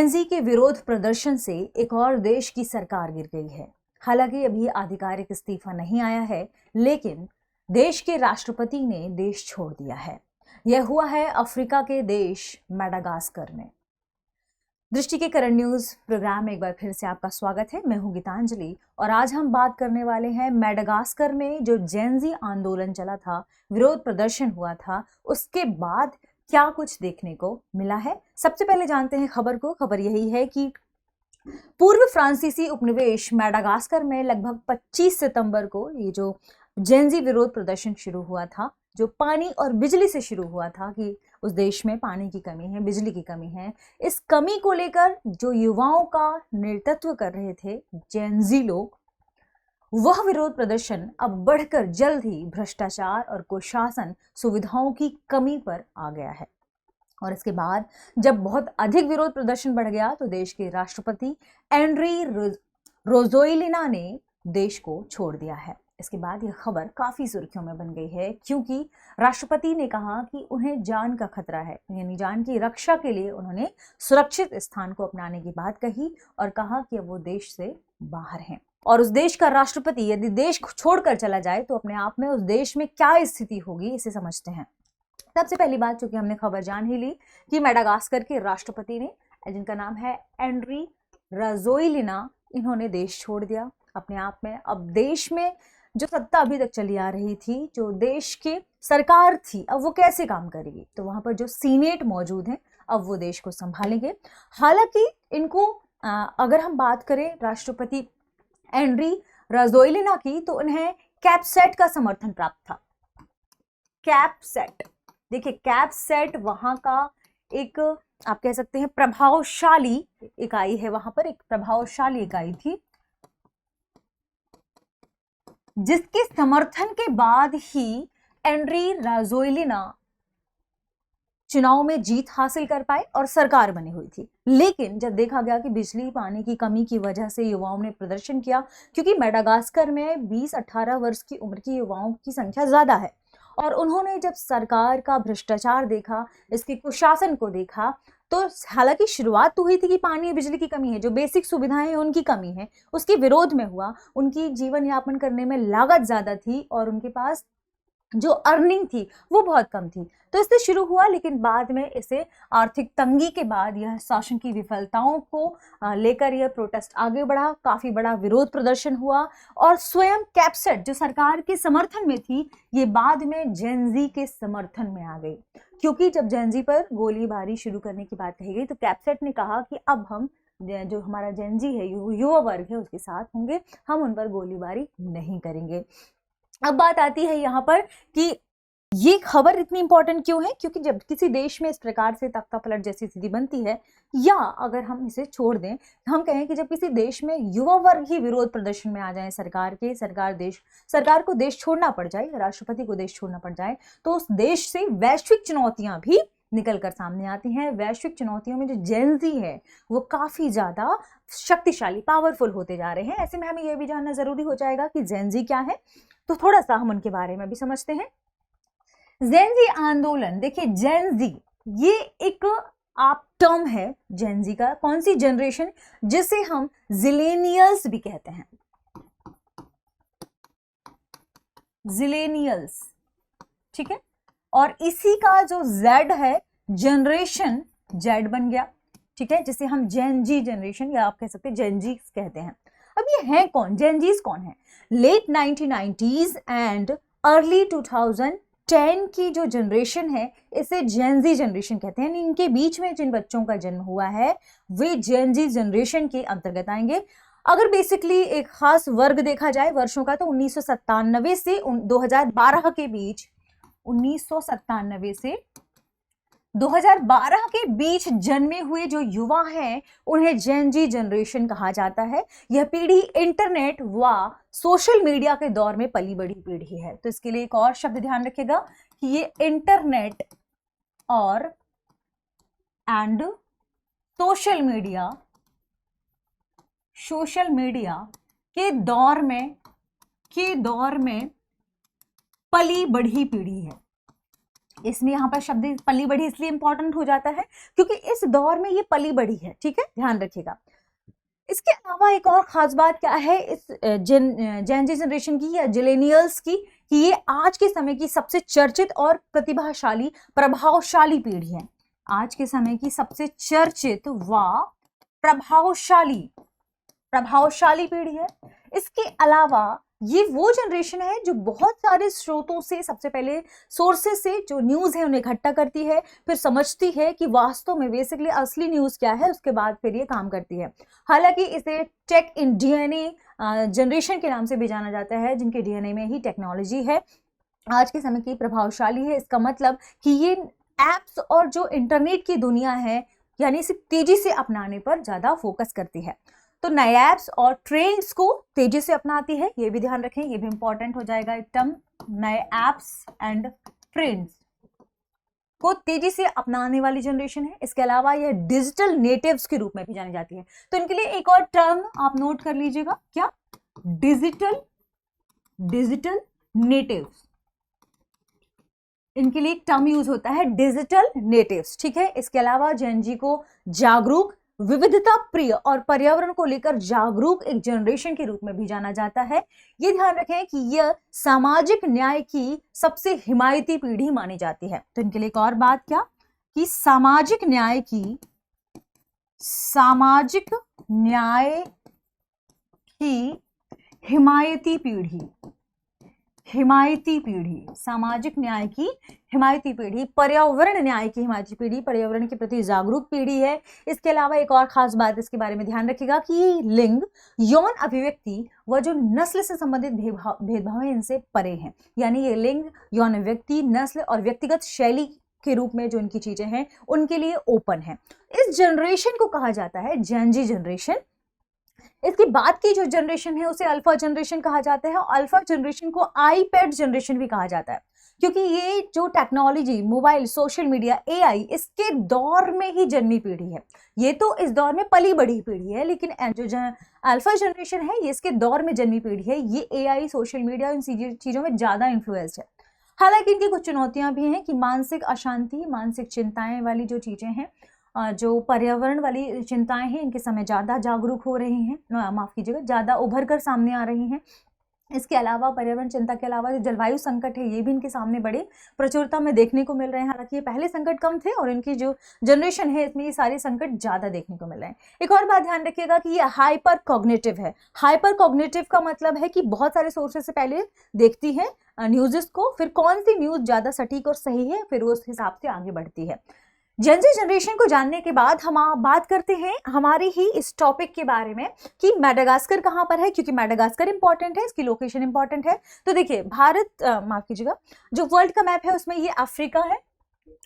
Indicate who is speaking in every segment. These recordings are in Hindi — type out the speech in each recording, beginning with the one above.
Speaker 1: जेनजी के विरोध प्रदर्शन से एक और देश की सरकार गिर गई है। हालांकि अभी आधिकारिक इस्तीफा नहीं आया है, लेकिन देश के राष्ट्रपति ने देश छोड़ दिया है। यह हुआ है अफ्रीका के देश मेडागास्कर में। दृष्टि के करंट न्यूज प्रोग्राम में एक बार फिर से आपका स्वागत है। मैं हूं गीतांजलि और आज हम बात करने वाले हैं मेडागास्कर में जो जेनजी आंदोलन चला था, विरोध प्रदर्शन हुआ था, उसके बाद क्या कुछ देखने को मिला है। सबसे पहले जानते हैं खबर को। खबर यही है कि पूर्व फ्रांसीसी उपनिवेश मेडागास्कर में लगभग 25 सितंबर को ये जो जेनजी विरोध प्रदर्शन शुरू हुआ था, जो पानी और बिजली से शुरू हुआ था कि उस देश में पानी की कमी है, बिजली की कमी है। इस कमी को लेकर जो युवाओं का नेतृत्व कर रहे थे जेनजी लोग, वह विरोध प्रदर्शन अब बढ़कर जल्द ही भ्रष्टाचार और कुशासन सुविधाओं की कमी पर आ गया है। और इसके बाद जब बहुत अधिक विरोध प्रदर्शन बढ़ गया तो देश के राष्ट्रपति एंड्री राजोएलिना ने देश को छोड़ दिया है। इसके बाद यह खबर काफी सुर्खियों में बन गई है, क्योंकि राष्ट्रपति ने कहा कि उन्हें जान का खतरा है, यानी जान की रक्षा के लिए उन्होंने सुरक्षित स्थान को अपनाने की बात कही और कहा कि अब वो देश से बाहर हैं। और उस देश का राष्ट्रपति यदि देश छोड़कर चला जाए तो अपने आप में उस देश में क्या स्थिति होगी, इसे समझते हैं। सबसे पहली बात, चूंकि हमने खबर जान ही ली कि मेडागास्कर के राष्ट्रपति ने, जिनका नाम है एंड्री राजोएलिना, इन्होंने देश छोड़ दिया अपने आप में। अब देश में जो सत्ता अभी तक चली आ रही थी, जो देश की सरकार थी, अब वो कैसे काम करेगी? तो वहां पर जो सीनेट मौजूद है, अब वो देश को संभालेंगे। हालांकि इनको अगर हम बात करें राष्ट्रपति एंड्री राजोएलिना की, तो उन्हें कैपसेट का समर्थन प्राप्त था। कैपसेट, देखिए कैपसेट वहां का एक, आप कह सकते हैं, प्रभावशाली इकाई है। वहां पर एक प्रभावशाली इकाई थी जिसके समर्थन के बाद ही एंड्री राजोएलिना चुनाव में जीत हासिल कर पाए और सरकार बनी हुई थी। लेकिन जब देखा गया कि बिजली पानी की कमी की वजह से युवाओं ने प्रदर्शन किया, क्योंकि मेडागास्कर में 20-18 वर्ष की उम्र की युवाओं की संख्या ज्यादा है, और उन्होंने जब सरकार का भ्रष्टाचार देखा, इसके कुशासन को देखा, तो हालांकि शुरुआत तो हुई थी कि पानी और बिजली की कमी है, जो बेसिक सुविधाएं हैं उनकी कमी है, उसके विरोध में हुआ। उनकी जीवन यापन करने में लागत ज्यादा थी और उनके पास जो अर्निंग थी वो बहुत कम थी, तो इससे शुरू हुआ। लेकिन बाद में इसे आर्थिक तंगी के बाद यह शासन की विफलताओं को लेकर यह प्रोटेस्ट आगे बढ़ा, काफी बड़ा विरोध प्रदर्शन हुआ। और स्वयं कैपसेट जो सरकार के समर्थन में थी, ये बाद में जेनजी के समर्थन में आ गई, क्योंकि जब जेनजी पर गोलीबारी शुरू करने की बात कही गई तो कैपसेट ने कहा कि अब हम जो हमारा जेनजी है, युवा वर्ग है, उसके साथ होंगे, हम उन पर गोलीबारी नहीं करेंगे। अब बात आती है यहाँ पर कि ये खबर इतनी इंपॉर्टेंट क्यों है, क्योंकि जब किसी देश में इस प्रकार से तख्ता पलट जैसी स्थिति बनती है, या अगर हम इसे छोड़ दें, हम कहें कि जब किसी देश में युवा वर्ग ही विरोध प्रदर्शन में आ जाए सरकार को देश छोड़ना पड़ जाए, राष्ट्रपति को देश छोड़ना पड़ जाए, तो उस देश से वैश्विक चुनौतियां भी निकल कर सामने आती हैं। वैश्विक चुनौतियों में जो जेनजी है वो काफी ज्यादा शक्तिशाली, पावरफुल होते जा रहे हैं। ऐसे में हमें यह भी जानना जरूरी हो जाएगा कि जेनजी क्या है, तो थोड़ा सा हम उनके बारे में भी समझते हैं। जेनजी आंदोलन, देखिए जेनजी ये एक आप टर्म है जेनजी का, कौन सी जनरेशन, जिसे हम जिलेनियल्स भी कहते हैं। जिलेनियल्स, ठीक है। और इसी का जो जेड है, जनरेशन जेड बन गया, ठीक है, जिसे हम जेनजी जनरेशन या आप कह सकते हैं जेनजी कहते हैं। अब ये है कौन, जेनजीज कौन है? लेट 1990s एंड अर्ली 2010 की जो जनरेशन है, इसे जेनजी जनरेशन कहते हैं। इनके बीच में जिन बच्चों का जन्म हुआ है वे जेनजी जनरेशन के अंतर्गत आएंगे। अगर बेसिकली एक खास वर्ग देखा जाए वर्षों का, तो 1997 से 2012 के बीच, 1997 से 2012 के बीच जन्मे हुए जो युवा हैं उन्हें जेनजी जनरेशन कहा जाता है। यह पीढ़ी इंटरनेट व सोशल मीडिया के दौर में पली बड़ी पीढ़ी है। तो इसके लिए एक और शब्द ध्यान रखिएगा कि ये इंटरनेट और एंड सोशल मीडिया के दौर में पली बढ़ी पीढ़ी है। इसमें यहाँ पर शब्द पली बढ़ी इसलिए इंपॉर्टेंट हो जाता है क्योंकि इस दौर में ये पली बढ़ी है, ठीक है, ध्यान रखिएगा। इसके अलावा एक और खास बात क्या है इस जेन जी जनरेशन की या जिलेनियल्स की, कि ये आज के समय की सबसे चर्चित और प्रतिभाशाली प्रभावशाली पीढ़ी है। आज के समय की सबसे चर्चित व प्रभावशाली पीढ़ी है। इसके अलावा ये वो जनरेशन है जो बहुत सारे स्रोतों से, सबसे पहले सोर्सेस से जो न्यूज़ है उन्हें इकट्ठा करती है, फिर समझती है कि वास्तव में बेसिकली असली न्यूज़ क्या है, उसके बाद फिर ये काम करती है। हालांकि इसे टेक इन डीएनए जनरेशन के नाम से भी जाना जाता है, जिनके डीएनए में ही टेक्नोलॉजी है, आज के समय की प्रभावशाली है। इसका मतलब कि ये एप्स और जो इंटरनेट की दुनिया है यानी इसे तेजी से अपनाने पर ज़्यादा फोकस करती है। तो नए ऐप्स और ट्रेंड्स को तेजी से अपनाती है, ये भी ध्यान रखें, ये भी इंपॉर्टेंट हो जाएगा एक टर्म, नए ऐप्स एंड ट्रेंड्स को तेजी से अपनाने वाली जनरेशन है। इसके अलावा यह डिजिटल नेटिव्स के रूप में भी जानी जाती है। तो इनके लिए एक और टर्म आप नोट कर लीजिएगा, क्या? डिजिटल नेटिव्स, इनके लिए एक टर्म यूज होता है डिजिटल नेटिव्स, ठीक है। इसके अलावा जेन जी को जागरूक, विविधता प्रिय और पर्यावरण को लेकर जागरूक एक जनरेशन के रूप में भी जाना जाता है। ये ध्यान रखें कि यह सामाजिक न्याय की सबसे हिमायती पीढ़ी मानी जाती है। तो इनके लिए एक और बात क्या, कि सामाजिक न्याय की हिमायती पीढ़ी, सामाजिक न्याय की हिमायती पीढ़ी, पर्यावरण न्याय की हिमायती पीढ़ी, पर्यावरण के प्रति जागरूक पीढ़ी है। इसके अलावा एक और खास बात इसके बारे में ध्यान रखिएगा कि लिंग, यौन अभिव्यक्ति व जो नस्ल से संबंधित भेदभाव है इनसे परे हैं। यानी ये लिंग, यौन अभिव्यक्ति, नस्ल और व्यक्तिगत शैली के रूप में जो इनकी चीजें हैं उनके लिए ओपन है। इस जनरेशन को कहा जाता है जेन जी जनरेशन। इसके बाद की जो जनरेशन है उसे अल्फा जनरेशन कहा जाता है, और अल्फा जनरेशन को आईपैड जनरेशन भी कहा जाता है, क्योंकि ये जो technology, mobile, social media, AI, इसके दौर में ही जन्मी पीढ़ी है। ये तो इस दौर में पली बढ़ी पीढ़ी है, लेकिन जो अल्फा जनरेशन है ये इसके दौर में जन्मी पीढ़ी है। ये एआई, सोशल मीडिया, इन चीजों में ज्यादा इन्फ्लुएंस्ड है। हालांकि इनकी कुछ चुनौतियां भी हैं कि मानसिक अशांति, मानसिक चिंताएं वाली जो चीजें हैं, जो पर्यावरण वाली चिंताएं हैं, इनके समय ज़्यादा जागरूक हो रही हैं, माफ़ कीजिएगा, ज़्यादा उभर कर सामने आ रही हैं। इसके अलावा पर्यावरण चिंता के अलावा जो जलवायु संकट है ये भी इनके सामने बड़े प्रचुरता में देखने को मिल रहे हैं। हालांकि ये पहले संकट कम थे और इनकी जो जनरेशन है इसमें ये सारे संकट ज़्यादा देखने को मिल रहे हैं। एक और बात ध्यान रखिएगा कि ये हाइपर कॉग्निटिव है। हाइपर कॉग्निटिव का मतलब है कि बहुत सारे सोर्सेज से पहले देखती है न्यूज़ को, फिर कौन सी न्यूज़ ज़्यादा सटीक और सही है फिर उस हिसाब से आगे बढ़ती है। जेन जी जनरेशन को जानने के बाद हम बात करते हैं हमारी ही इस टॉपिक के बारे में कि मेडागास्कर कहाँ पर है, क्योंकि मेडागास्कर इंपॉर्टेंट है, इसकी लोकेशन इंपॉर्टेंट है। तो देखिए, भारत, माफ कीजिएगा, जो वर्ल्ड का मैप है उसमें ये अफ्रीका है,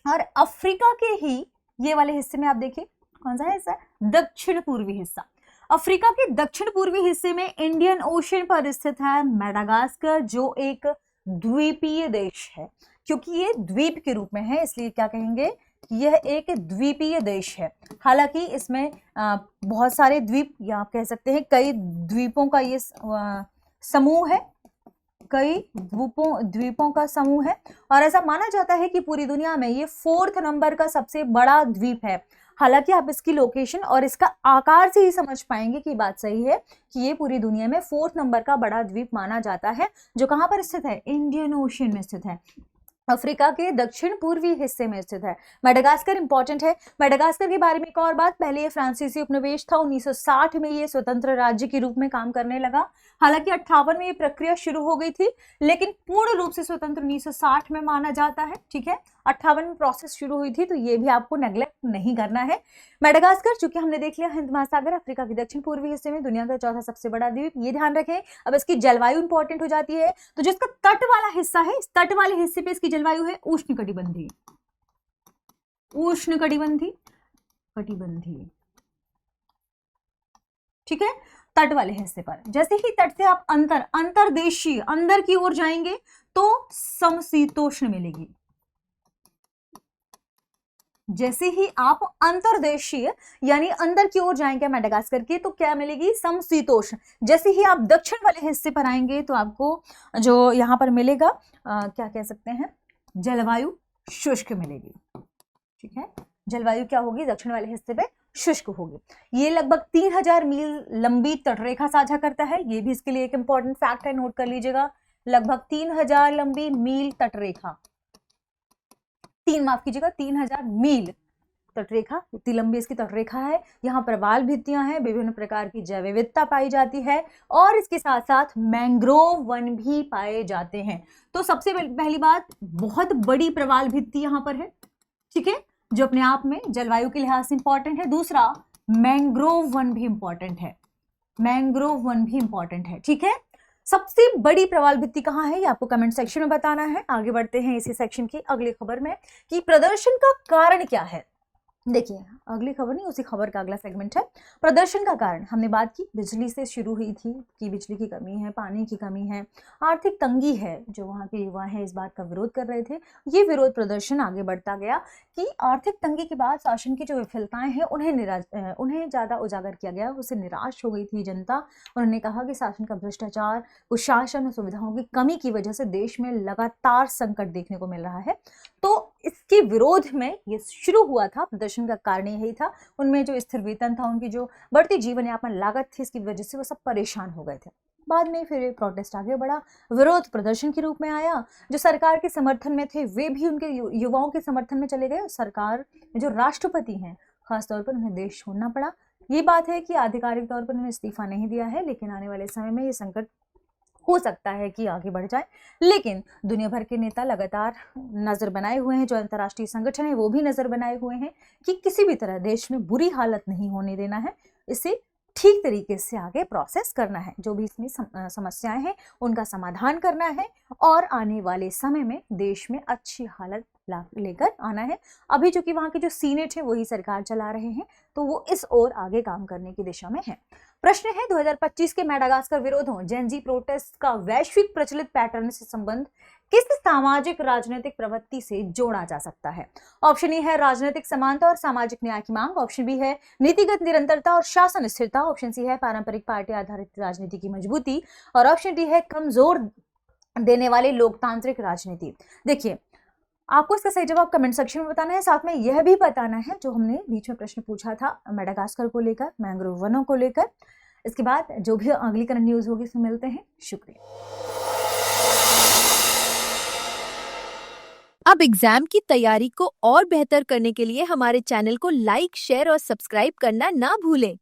Speaker 1: और अफ्रीका के ही ये वाले हिस्से में आप देखिए कौन सा हिस्सा है, दक्षिण पूर्वी हिस्सा। अफ्रीका के दक्षिण पूर्वी हिस्से में इंडियन ओशन पर स्थित है मेडागास्कर, जो एक द्वीपीय देश है। क्योंकि ये द्वीप के रूप में है इसलिए क्या कहेंगे, यह एक द्वीपीय देश है। हालांकि इसमें बहुत सारे द्वीप, या आप कह सकते हैं कई द्वीपों का ये समूह है, कई द्वीपों का समूह है, और ऐसा माना जाता है कि पूरी दुनिया में ये 4th नंबर का सबसे बड़ा द्वीप है। हालांकि आप इसकी लोकेशन और इसका आकार से ही समझ पाएंगे कि बात सही है कि ये पूरी दुनिया में 4th नंबर का बड़ा द्वीप माना जाता है, जो कहाँ पर स्थित है, इंडियन ओशन में स्थित है, अफ्रीका के दक्षिण पूर्वी हिस्से में स्थित है। मेडागास्कर इंपॉर्टेंट है। मेडागास्कर के बारे में एक और बात, पहले ये फ्रांसीसी उपनिवेश था, 1960 में ये स्वतंत्र राज्य के रूप में काम करने लगा। हालांकि 58 में ये प्रक्रिया शुरू हो गई थी, लेकिन पूर्ण रूप से स्वतंत्र 1960 में माना जाता है, ठीक है। 58 में प्रोसेस शुरू हुई थी, तो ये भी आपको नेग्लेक्ट नहीं करना है। मेडागास्कर, चूंकि हमने देख लिया हिंद महासागर, अफ्रीका के दक्षिण पूर्वी हिस्से में दुनिया का 4था सबसे बड़ा द्वीप, ये ध्यान रखें। अब इसकी जलवायु इंपॉर्टेंट हो जाती है। तो जो इसका तट वाला हिस्सा है, इस तट वाले हिस्से पे इसकी जलवायु है उष्णकटिबंधीय, ठीक है, तट वाले हिस्से पर। जैसे ही तट से आप अंतरदेशीय अंदर की ओर जाएंगे तो समशीतोष्ण मिलेगी। जैसे ही आप अंतरदेशीय यानी अंदर की ओर जाएंगे मेडागास्कर के, तो क्या मिलेगी, समशीतोष्ण। जैसे ही आप दक्षिण वाले हिस्से पर आएंगे तो आपको जो यहाँ पर मिलेगा क्या कह सकते हैं, जलवायु शुष्क मिलेगी। ठीक है, जलवायु क्या होगी, दक्षिण वाले हिस्से पे शुष्क होगी। ये लगभग 3000 मील लंबी तटरेखा साझा करता है, ये भी इसके लिए एक इंपॉर्टेंट फैक्ट है, नोट कर लीजिएगा। लगभग 3000 लंबी मील तटरेखा, 3000 मील तटरेखा, इतनी लंबी इसकी तटरेखा है। यहाँ प्रवाल भित्तियां हैं, विभिन्न प्रकार की जैव विविधता पाई जाती है और इसके साथ साथ मैंग्रोव वन भी पाए जाते हैं। तो सबसे पहली बात, बहुत बड़ी प्रवाल भित्ति यहाँ पर है, ठीक है, जो अपने आप में जलवायु के लिहाज से इंपॉर्टेंट है। दूसरा, मैंग्रोव वन भी इंपॉर्टेंट है, मैंग्रोव वन भी इंपॉर्टेंट है। ठीक है, सबसे बड़ी प्रवाल भित्ति कहाँ है, ये आपको कमेंट सेक्शन में बताना है। आगे बढ़ते हैं इसी सेक्शन की अगली खबर में कि प्रदर्शन का कारण क्या है। देखिए, अगली खबर नहीं, उसी खबर का अगला सेगमेंट है प्रदर्शन का कारण। हमने बात की, बिजली से शुरू हुई थी कि बिजली की कमी है, पानी की कमी है, आर्थिक तंगी है, जो वहाँ के युवा हैं इस बात का विरोध कर रहे थे। ये विरोध प्रदर्शन आगे बढ़ता गया कि आर्थिक तंगी के बाद शासन की जो विफलताएं हैं उन्हें ज़्यादा उजागर किया गया, उससे निराश हो गई थी जनता। उन्होंने कहा कि शासन का भ्रष्टाचार, कुशासन और सुविधाओं की कमी की वजह से देश में लगातार संकट देखने को मिल रहा है। तो इसके विरोध में ये शुरू हुआ था, प्रदर्शन का कारण यही था। उनमें जो स्थिर वेतन था, उनकी जो बढ़ती जीवन यापन लागत थी, इसकी वजह से वो सब परेशान हो गए थे। बाद में फिर प्रोटेस्ट आगे बढ़ा, विरोध प्रदर्शन के रूप में आया। जो सरकार के समर्थन में थे वे भी उनके युवाओं के समर्थन में चले गए। सरकार जो राष्ट्रपति हैं, खासतौर पर उन्हें देश छोड़ना पड़ा। ये बात है कि आधिकारिक तौर पर उन्हें इस्तीफा नहीं दिया है, लेकिन आने वाले समय में ये संकट हो सकता है कि आगे बढ़ जाए। लेकिन दुनिया भर के नेता लगातार नजर बनाए हुए हैं, जो अंतर्राष्ट्रीय संगठन है वो भी नजर बनाए हुए हैं कि किसी भी तरह देश में बुरी हालत नहीं होने देना है, इसे ठीक तरीके से आगे प्रोसेस करना है, जो भी इसमें समस्याएं हैं उनका समाधान करना है और आने वाले समय में देश में अच्छी हालत लेकर आना है। अभी चूंकि वहाँ की जो सीनेट है वही सरकार चला रहे हैं, तो वो इस ओर आगे काम करने की दिशा में है। प्रश्न है, 2025 के मेडागास्कर विरोधों जेनजी प्रोटेस्ट का वैश्विक प्रचलित पैटर्न से संबंध किस सामाजिक राजनीतिक प्रवृत्ति से जोड़ा जा सकता है। ऑप्शन ए है राजनीतिक समानता और सामाजिक न्याय की मांग, ऑप्शन बी है नीतिगत निरंतरता और शासन स्थिरता, ऑप्शन सी है पारंपरिक पार्टी आधारित राजनीति की मजबूती और ऑप्शन डी है कमजोर देने वाले लोकतांत्रिक राजनीति। देखिए, आपको इसका सही जवाब कमेंट सेक्शन में बताना है, साथ में यह भी बताना है जो हमने बीच में प्रश्न पूछा था मेडागास्कर को लेकर, मैंग्रोव वनों को लेकर। इसके बाद जो भी अगली करंट न्यूज होगी इसमें मिलते हैं। शुक्रिया।
Speaker 2: अब एग्जाम की तैयारी को और बेहतर करने के लिए हमारे चैनल को लाइक, शेयर और सब्सक्राइब करना ना भूलें।